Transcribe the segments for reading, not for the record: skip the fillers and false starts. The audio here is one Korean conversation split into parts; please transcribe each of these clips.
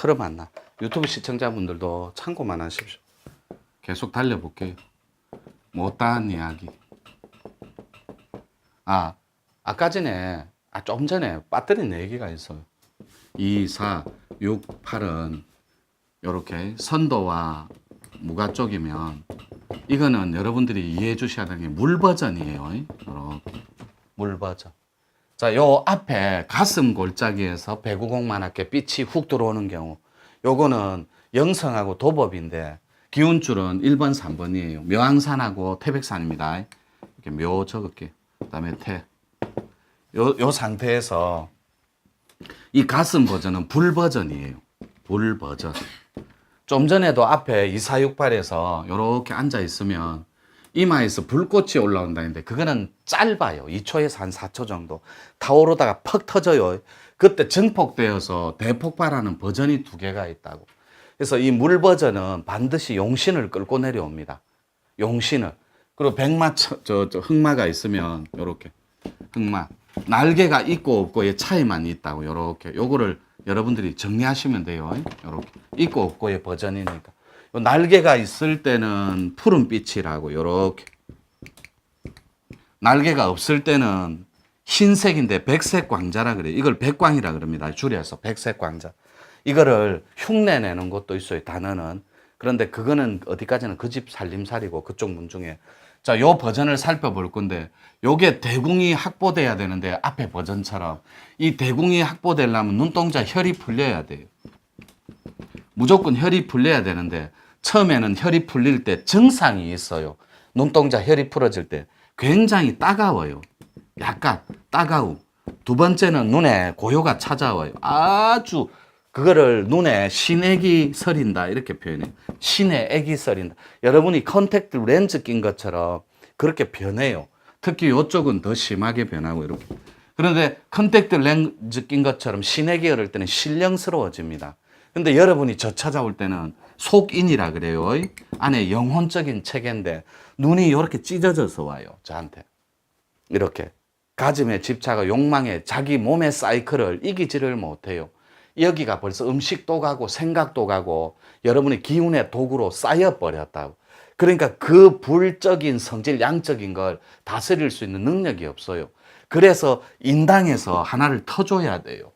틀어봤나. 유튜브 시청자분들도 참고만 하십시오. 계속 달려볼게요. 못다한 이야기. 아까 전에, 좀 전에 배터리 4개가 있어요. 2, 4, 6, 8은 요렇게 선도와 무가 쪽이면 이거는 여러분들이 이해해 주셔야 되는 게 물 버전이에요. 이렇게 물 버전. 자, 요 앞에 가슴 골짜기에서 배구공만하게 빛이 훅 들어오는 경우, 요거는 영성하고 도법인데 기운줄은 1번, 3번이에요. 묘항산하고 태백산입니다. 이렇게 묘 적을게. 그다음에 태. 요 상태에서 이 가슴 버전은 불 버전이에요. 불 버전. 좀 전에도 앞에 2468에서 이렇게 앉아 있으면 이마에서 불꽃이 올라온다는데 그거는 짧아요. 2초에서 한 4초 정도. 타오르다가 퍽 터져요. 그때 증폭되어서 대폭발하는 버전이 2개가 있다고. 그래서 이 물 버전은 반드시 용신을 끌고 내려옵니다. 용신을. 그리고 백마, 흑마가 있으면 요렇게 흑마. 날개가 있고 없고의 차이만 있다고. 요렇게. 요거를 여러분들이 정리하시면 돼요. 요렇게. 있고 없고의 버전이니까. 날개가 있을 때는 푸른빛이라고 요렇게. 날개가 없을 때는 흰색인데 백색 광자라 그래요. 이걸 백광이라 그럽니다. 줄여서 백색 광자. 이거를 흉내내는 것도 있어요. 단어는. 그런데 그거는 어디까지는 그 집 살림살이고 그쪽 문 중에. 자, 요 버전을 살펴볼 건데 요게 대궁이 확보돼야 되는데 앞에 버전처럼 이 대궁이 확보되려면 눈동자 혈이 풀려야 돼요. 무조건 혈이 풀려야 되는데 처음에는 혈이 풀릴 때 증상이 있어요. 눈동자 혈이 풀어질 때 굉장히 따가워요. 약간 따가움. 두 번째는 눈에 고요가 찾아와요. 아주 그거를 눈에 신애기 서린다 이렇게 표현해요. 신의 애기 서린다. 여러분이 컨택트 렌즈 낀 것처럼 그렇게 변해요. 특히 이쪽은 더 심하게 변하고 이렇게. 그런데 컨택트 렌즈 낀 것처럼 신애기 어릴 때는 신령스러워집니다. 근데 여러분이 저 찾아올 때는 속인이라 그래요. 안에 영혼적인 체계인데 눈이 이렇게 찢어져서 와요. 저한테. 이렇게. 가짐의 집착과 욕망에 자기 몸의 사이클을 이기지를 못해요. 여기가 벌써 음식도 가고 생각도 가고 여러분의 기운의 도구로 쌓여버렸다고. 그러니까 그 불적인 성질, 양적인 걸 다스릴 수 있는 능력이 없어요. 그래서 인당에서 하나를 터줘야 돼요.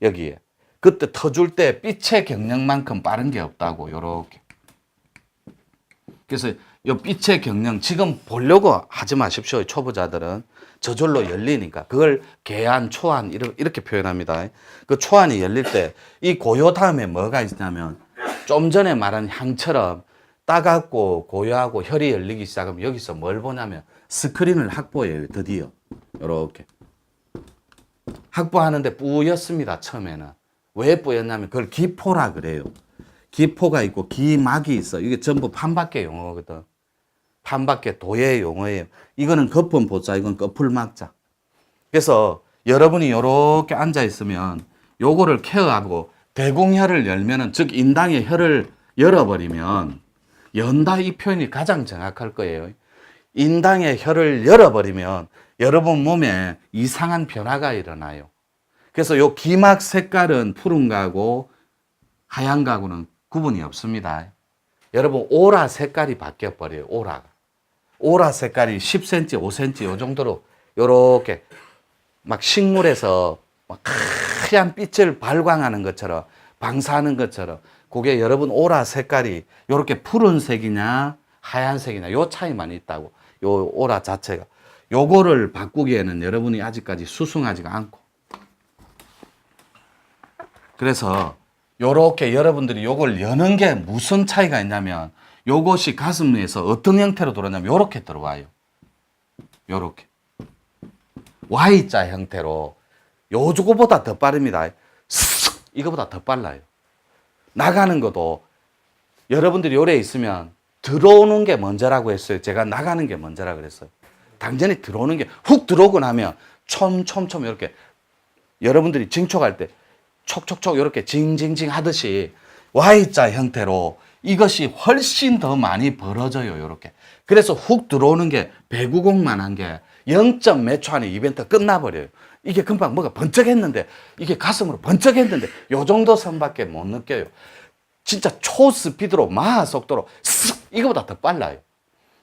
여기에. 그때 터줄 때 빛의 경력만큼 빠른 게 없다고. 요렇게. 그래서 이 빛의 경력 지금 보려고 하지 마십시오. 초보자들은. 저절로 열리니까. 그걸 개안, 초안 이렇게 표현합니다. 그 초안이 열릴 때 이 고요 다음에 뭐가 있냐면 좀 전에 말한 향처럼 따갑고 고요하고 혈이 열리기 시작하면 여기서 뭘 보냐면 스크린을 확보해요. 드디어. 이렇게. 확보하는데 뿌였습니다. 처음에는. 왜 뿌였냐면 그걸 기포라 그래요. 기포가 있고 기막이 있어. 이게 전부 판밖의 용어거든. 판밖의 도의 용어예요. 이거는 거품 보자. 이건 거풀막자. 그래서 여러분이 이렇게 앉아 있으면 요거를 케어하고 대공혈을 열면은 즉 인당의 혈을 열어버리면 연다 이 표현이 가장 정확할 거예요. 인당의 혈을 열어버리면 여러분 몸에 이상한 변화가 일어나요. 그래서 요 기막 색깔은 푸른 거하고 하얀 거하고는 구분이 없습니다. 여러분 오라 색깔이 바뀌어 버려요. 오라가. 오라 색깔이 10cm, 5cm 요 정도로 요렇게 막 식물에서 막 하얀 빛을 발광하는 것처럼 방사하는 것처럼 그게 여러분 오라 색깔이 요렇게 푸른색이냐 하얀색이냐 요 차이만 있다고. 요 오라 자체가. 요거를 바꾸기에는 여러분이 아직까지 수승하지가 않고. 그래서 요렇게 여러분들이 요걸 여는 게 무슨 차이가 있냐면 요것이 가슴에서 어떤 형태로 들어오냐면 요렇게 들어와요. 요렇게. Y자 형태로. 요거보다 더 빠릅니다. 이거보다 더 빨라요. 나가는 것도 여러분들이 요래 있으면 들어오는 게 먼저라고 했어요. 제가 나가는 게 먼저라고 그랬어요. 당연히 들어오는 게 훅 들어오고 나면 촘촘촘 이렇게 여러분들이 징촉할 때 촉촉촉 이렇게 징징징 하듯이 Y자 형태로 이것이 훨씬 더 많이 벌어져요. 이렇게. 그래서 훅 들어오는 게 배구공만 한 게 0몇 초 안에 이벤트 끝나버려요. 이게 금방 뭐가 번쩍했는데, 이게 가슴으로 번쩍했는데, 요 정도 선밖에 못 느껴요. 진짜 초스피드로, 마하속도로, 쓱! 이거보다 더 빨라요.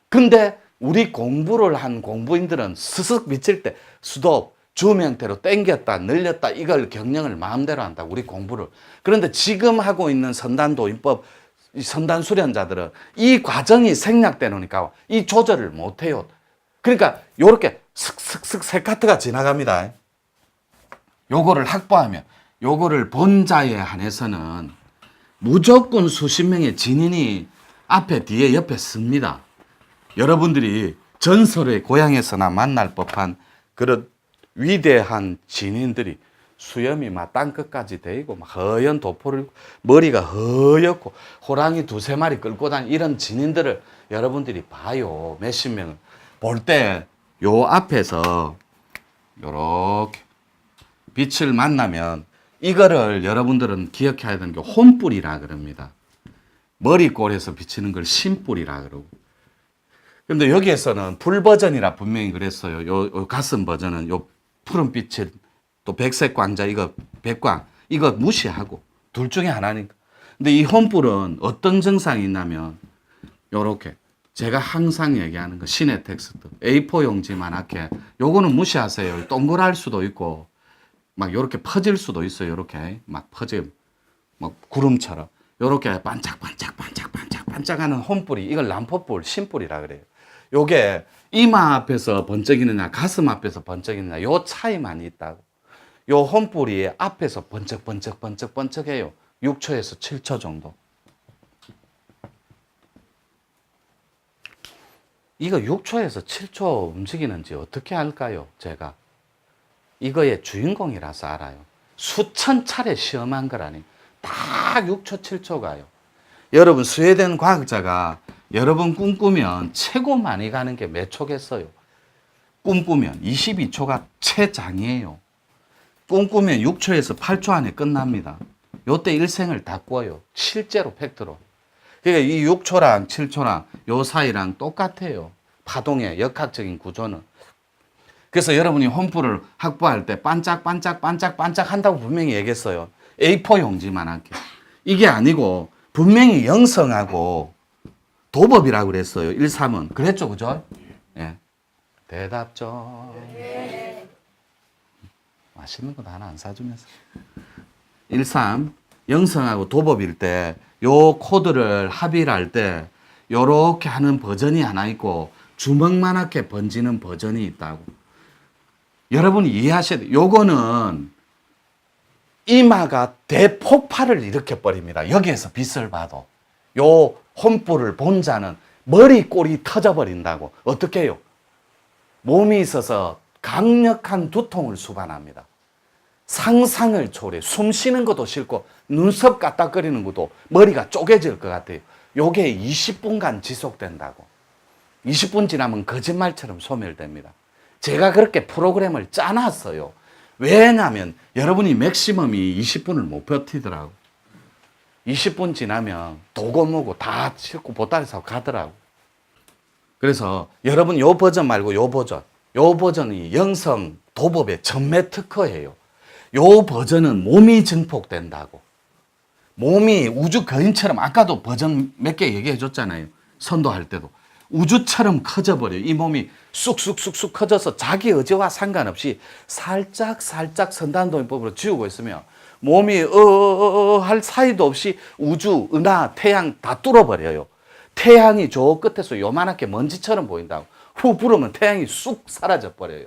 근데 우리 공부를 한 공부인들은 스슥 미칠 때 스톱, 줌 형태로 당겼다, 늘렸다, 이걸 경영을 마음대로 한다, 우리 공부를. 그런데 지금 하고 있는 선단도인법, 선단 수련자들은 이 과정이 생략돼 놓으니까 이 조절을 못 해요. 그러니까 요렇게 슥슥슥 세 카트가 지나갑니다. 요거를 확보하면, 요거를 본자에 한해서는 무조건 수십 명의 진인이 앞에, 뒤에, 옆에 씁니다. 여러분들이 전설의 고향에서나 만날 법한 그런 위대한 진인들이 수염이 막 땅끝까지 대고 막 허연 도포를, 머리가 허옇고 호랑이 두세 마리 끌고 다니는 이런 진인들을 여러분들이 봐요. 몇십 명을 볼 때 요 앞에서 요렇게 빛을 만나면 이거를 여러분들은 기억해야 되는 게 혼뿔이라 그럽니다. 머리꼴에서 비치는 걸 신뿔이라 그러고. 근데 여기에서는 불 버전이라 분명히 그랬어요. 요 가슴 버전은 요 푸른 빛을, 또 백색 광자, 이거 백광, 이거 무시하고 둘 중에 하나니까. 근데 이 혼뿔은 어떤 증상이 있냐면 요렇게 제가 항상 얘기하는 거 신의 텍스트 A4 용지만하게 요거는 무시하세요. 동그랄 수도 있고 막 요렇게 퍼질 수도 있어요. 요렇게 막 퍼짐, 막 구름처럼 요렇게 반짝반짝반짝반짝반짝하는 혼뿔이, 이걸 람포뿔, 신뿔이라 그래요. 요게 이마 앞에서 번쩍이느냐 가슴 앞에서 번쩍이느냐 요 차이만 있다고. 요 혼뿔이 앞에서 번쩍번쩍번쩍번쩍해요. 6초에서 7초 정도. 이거 6초에서 7초 움직이는지 어떻게 알까요? 제가 이거의 주인공이라서 알아요. 수천 차례 시험한 거라니. 딱 6초 7초가요. 여러분 스웨덴 과학자가 여러분 꿈꾸면 최고 많이 가는 게 몇 초겠어요? 꿈꾸면 22초가 최장이에요. 꿈꾸면 6초에서 8초 안에 끝납니다. 요때 일생을 다 꿔요. 실제로 팩트로. 그러니까 이 6초랑 7초랑 요 사이랑 똑같아요. 파동의 역학적인 구조는. 그래서 여러분이 혼뿔을 확보할 때 반짝반짝반짝반짝 한다고 분명히 얘기했어요. A4 용지만 할게. 이게 아니고 분명히 영성하고 도법이라고 그랬어요. 1, 3은. 그랬죠, 그죠? 예. 대답 좀. 맛있는 거 하나 안 사주면서. 1, 3. 영성하고 도법일 때 요 코드를 합의를 할 때 요렇게 하는 버전이 하나 있고 주먹만하게 번지는 버전이 있다고. 여러분이 이해하셔야 돼요. 요거는 이마가 대폭발을 일으켜버립니다. 여기에서 빛을 봐도. 요 혼뿔을 본 자는 머리 꼴이 터져버린다고. 어떻게 해요? 몸이 있어서 강력한 두통을 수반합니다. 상상을 초월해. 숨 쉬는 것도 싫고 눈썹 까딱거리는 것도 머리가 쪼개질 것 같아요. 요게 20분간 지속된다고. 20분 지나면 거짓말처럼 소멸됩니다. 제가 그렇게 프로그램을 짜놨어요. 왜냐하면 여러분이 맥시멈이 20분을 못 버티더라고. 20분 지나면 도고 뭐고 다 싣고 보따리 사고 가더라고. 그래서 여러분 요 버전 말고 요 버전. 요 버전이 영성 도법의 전매 특허예요. 요 버전은 몸이 증폭된다고. 몸이 우주 거인처럼, 아까도 버전 몇 개 얘기해 줬잖아요. 선도할 때도. 우주처럼 커져버려요. 이 몸이 쑥쑥쑥쑥 커져서 자기 의지와 상관없이 살짝 선단도인법으로 지우고 있으면 몸이 할 사이도 없이 우주, 은하, 태양 다 뚫어버려요. 태양이 저 끝에서 요만하게 먼지처럼 보인다고. 후 불으면 태양이 쑥 사라져버려요.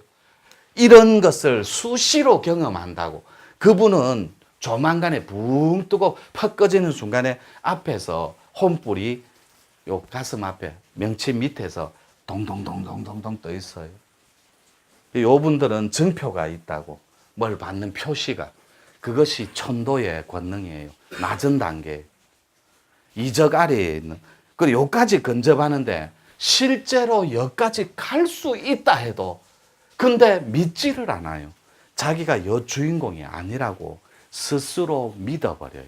이런 것을 수시로 경험한다고. 그분은 조만간에 붕 뜨고 퍽 꺼지는 순간에 앞에서 혼뿔이 요 가슴 앞에 명치 밑에서 동동동동동동 떠 있어요. 요 분들은 증표가 있다고. 뭘 받는 표시가. 그것이 천도의 권능이에요. 낮은 단계. 이적 아래에 있는. 그리고 요까지 근접하는데 실제로 여기까지 갈 수 있다 해도 근데 믿지를 않아요. 자기가 여 주인공이 아니라고 스스로 믿어버려요.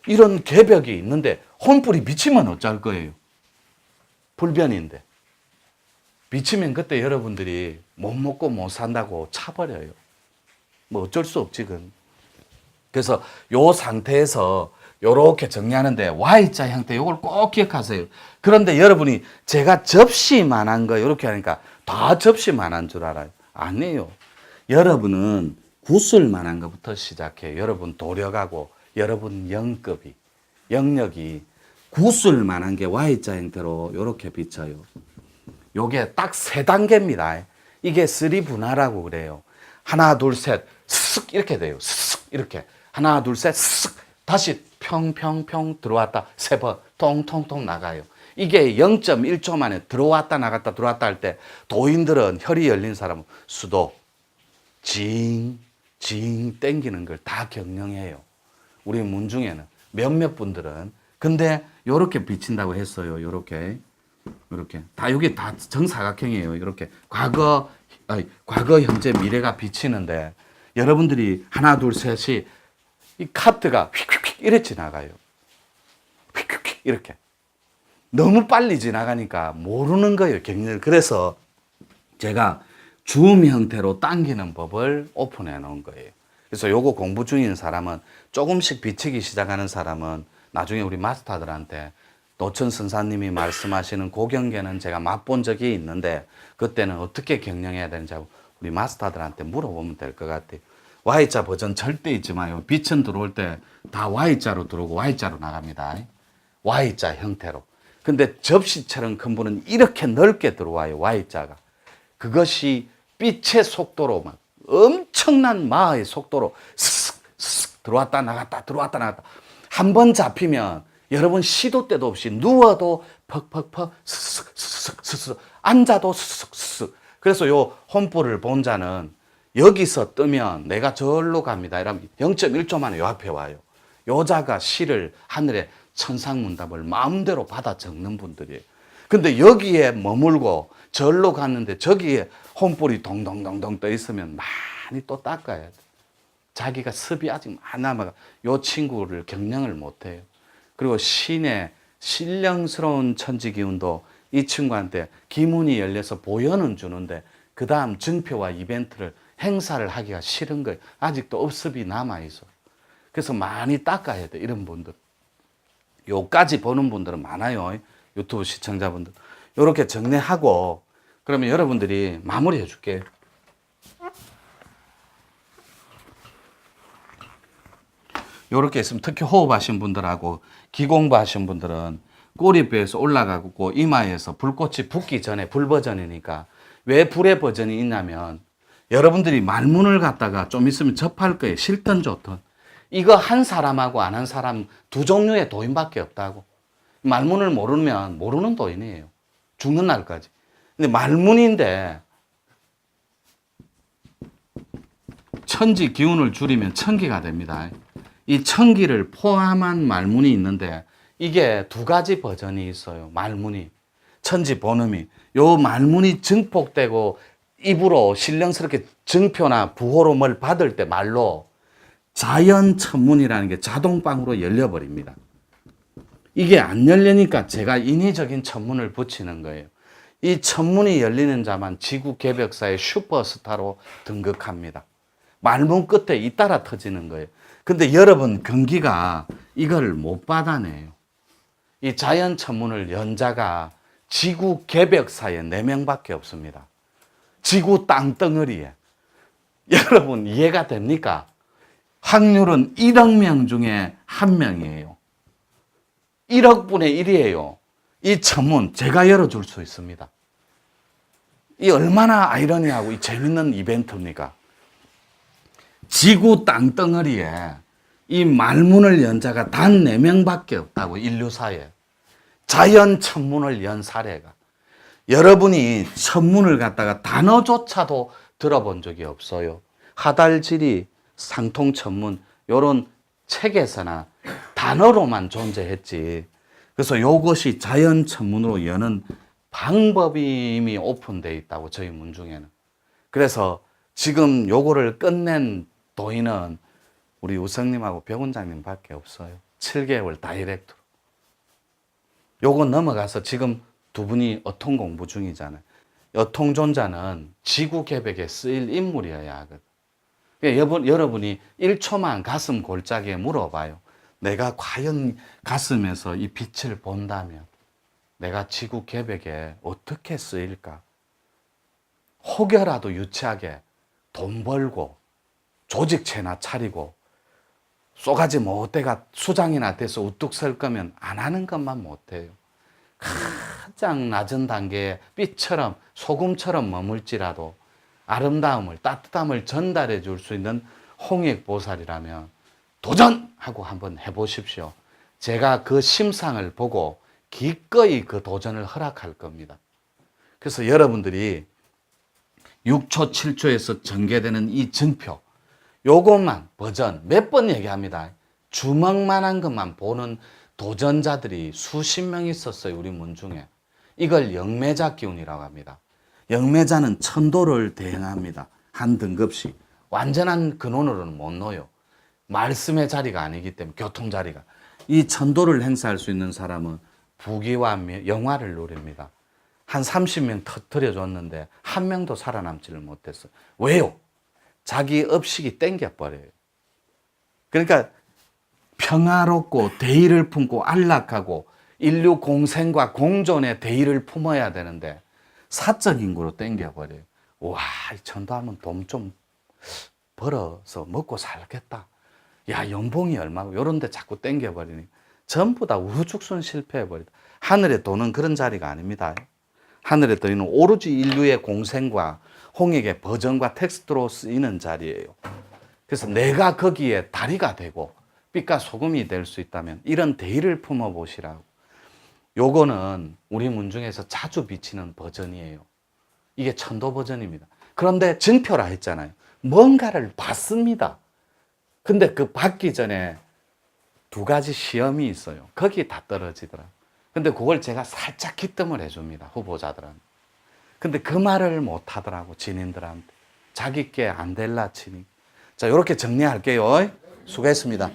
이런 계벽이 있는데 혼뿔이 미치면 어쩔 거예요? 불변인데. 비치면 그때 여러분들이 못 먹고 못 산다고 차버려요. 뭐 어쩔 수 없지, 그건. 그래서 요 상태에서 요렇게 정리하는데 Y자 형태 요걸 꼭 기억하세요. 그런데 여러분이 제가 접시만한 거 이렇게 하니까 다 접시만한 줄 알아요. 아니에요. 여러분은 구슬만한 것부터 시작해요. 여러분 도력하고 여러분 영역이 구슬만한 게 Y자 형태로 요렇게 비쳐요. 요게 딱 3단계입니다. 이게 3분화라고 그래요. 하나, 둘, 셋, 쓱 이렇게 돼요. 쓱 이렇게. 하나, 둘, 셋, 쓱. 다시 평평평 들어왔다. 3번 통통통 나가요. 이게 0.1초 만에 들어왔다 나갔다 들어왔다 할 때 도인들은 혈이 열린 사람은 수도 징 땡기는 걸 다 경영해요. 우리 문중에는 몇몇 분들은. 근데 요렇게 비친다고 했어요. 요렇게 다 여기 다 정사각형이에요. 이렇게 과거, 현재, 미래가 비치는데 여러분들이 하나, 둘, 셋이 이 카트가 휙휙휙 이렇게 지나가요. 휙휙휙 이렇게. 너무 빨리 지나가니까 모르는 거예요, 경련을. 그래서 제가 줌 형태로 당기는 법을 오픈해 놓은 거예요. 그래서 요거 공부 중인 사람은 조금씩 비치기 시작하는 사람은 나중에 우리 마스터들한테 노천 선사님이 말씀하시는 고경계는 제가 맛본 적이 있는데 그때는 어떻게 경영해야 되는지 우리 마스터들한테 물어보면 될 것 같아요. Y자 버전 절대 잊지 마요. 빛은 들어올 때 다 Y자로 들어오고 Y자로 나갑니다. Y자 형태로. 근데 접시처럼 큰 분은 이렇게 넓게 들어와요. Y자가. 그것이 빛의 속도로 막 엄청난 마의 속도로 슥슥 들어왔다 나갔다 들어왔다 나갔다. 한 번 잡히면 여러분 시도 때도 없이 누워도 퍽퍽퍽 스스스스스 앉아도 스스스. 그래서 요 혼불을 본 자는 여기서 뜨면 내가 절로 갑니다. 이러면 0.1초 만에 요 앞에 와요. 요자가 시를 하늘에 천상문답을 마음대로 받아 적는 분들이에요. 근데 여기에 머물고 절로 갔는데 저기에 혼불이 동동동동 떠 있으면 많이 또 닦아야 돼. 자기가 습이 아직 안 남아가 요 친구를 경영을 못해요. 그리고 신의 신령스러운 천지 기운도 이 친구한테 기문이 열려서 보여는 주는데 그 다음 증표와 이벤트를 행사를 하기가 싫은 거예요. 아직도 업습이 남아있어. 그래서 많이 닦아야 돼, 이런 분들. 요까지 보는 분들은 많아요. 유튜브 시청자분들. 요렇게 정리하고 그러면 여러분들이 마무리 해줄게요. 요렇게 있으면 특히 호흡하신 분들하고 기공부 하신 분들은 꼬리뼈에서 올라가고 이마에서 불꽃이 붙기 전에 불 버전이니까 왜 불의 버전이 있냐면 여러분들이 말문을 갖다가 좀 있으면 접할 거예요. 싫든 좋든. 이거 한 사람하고 안 한 사람 두 종류의 도인밖에 없다고. 말문을 모르면 모르는 도인이에요. 죽는 날까지. 근데 말문인데 천지 기운을 줄이면 천기가 됩니다. 이 천기를 포함한 말문이 있는데 이게 두 가지 버전이 있어요. 말문이. 천지 본음이. 요 말문이 증폭되고 입으로 신령스럽게 증표나 부호로 뭘 받을 때 말로 자연 천문이라는 게 자동방으로 열려버립니다. 이게 안 열리니까 제가 인위적인 천문을 붙이는 거예요. 이 천문이 열리는 자만 지구 개벽사의 슈퍼스타로 등극합니다. 말문 끝에 잇따라 터지는 거예요. 근데 여러분 경기가 이걸 못 받아내요. 이 자연 천문을 연 자가 지구 개벽사에 4명밖에 없습니다. 지구 땅덩어리에. 여러분 이해가 됩니까? 확률은 1억 명 중에 1명이에요. 1억 분의 1이에요. 이 천문 제가 열어줄 수 있습니다. 이 얼마나 아이러니하고 이 재밌는 이벤트입니까? 지구 땅덩어리에 이 말문을 연 자가 단 4명밖에 없다고, 인류사에. 자연 천문을 연 사례가. 여러분이 천문을 갖다가 단어조차도 들어본 적이 없어요. 하달지리, 상통천문 이런 책에서나 단어로만 존재했지. 그래서 이것이 자연천문으로 여는 방법이 이미 오픈되어 있다고, 저희 문중에는. 그래서 지금 요거를 끝낸 도인은 우리 우성님하고 백원장님밖에 없어요. 7개월 다이렉트로. 요거 넘어가서 지금 두 분이 어통 공부 중이잖아요. 여통존자는 지구 계백에 쓰일 인물이어야 하거든. 그러니까 여러분이 1초만 가슴 골짜기에 물어봐요. 내가 과연 가슴에서 이 빛을 본다면 내가 지구 계백에 어떻게 쓰일까? 혹여라도 유치하게 돈 벌고 조직체나 차리고 쏘가지 못대가 수장이나 돼서 우뚝 설 거면 안 하는 것만 못해요. 가장 낮은 단계에 빛처럼 소금처럼 머물지라도 아름다움을 따뜻함을 전달해 줄 수 있는 홍익보살이라면 도전하고 한번 해보십시오. 제가 그 심상을 보고 기꺼이 그 도전을 허락할 겁니다. 그래서 여러분들이 6초, 7초에서 전개되는 이 증표, 요것만 버전 몇 번 얘기합니다. 주먹만한 것만 보는 도전자들이 수십 명 있었어요. 우리 문중에. 이걸 영매자 기운이라고 합니다. 영매자는 천도를 대행합니다. 한 등급씩. 완전한 근원으로는 못 놓여요. 말씀의 자리가 아니기 때문에 교통 자리가. 이 천도를 행사할 수 있는 사람은 부귀와 영화를 누립니다. 한 30명 터뜨려 줬는데 한 명도 살아남지를 못했어요. 왜요? 자기 업식이 땡겨버려요. 그러니까 평화롭고 대의를 품고 안락하고 인류 공생과 공존의 대의를 품어야 되는데 사적 인구로 땡겨버려요. 와, 전도하면 돈 좀 벌어서 먹고 살겠다. 야, 연봉이 얼마고 이런 데 자꾸 땡겨버리니 전부 다 우후죽순 실패해버리다. 하늘의 돈은 그런 자리가 아닙니다. 하늘의 돈은 오로지 인류의 공생과 홍익의 버전과 텍스트로 쓰이는 자리예요. 그래서 내가 거기에 다리가 되고 빛과 소금이 될 수 있다면 이런 대의를 품어보시라고. 요거는 우리 문중에서 자주 비치는 버전이에요. 이게 천도 버전입니다. 그런데 증표라 했잖아요. 뭔가를 받습니다. 근데 그 받기 전에 두 가지 시험이 있어요. 거기 다 떨어지더라. 근데 그걸 제가 살짝 기뜸을 해줍니다. 후보자들한테. 근데 그 말을 못 하더라고, 진인들한테. 자기께 안 될라 치니. 자, 이렇게 정리할게요. 수고했습니다.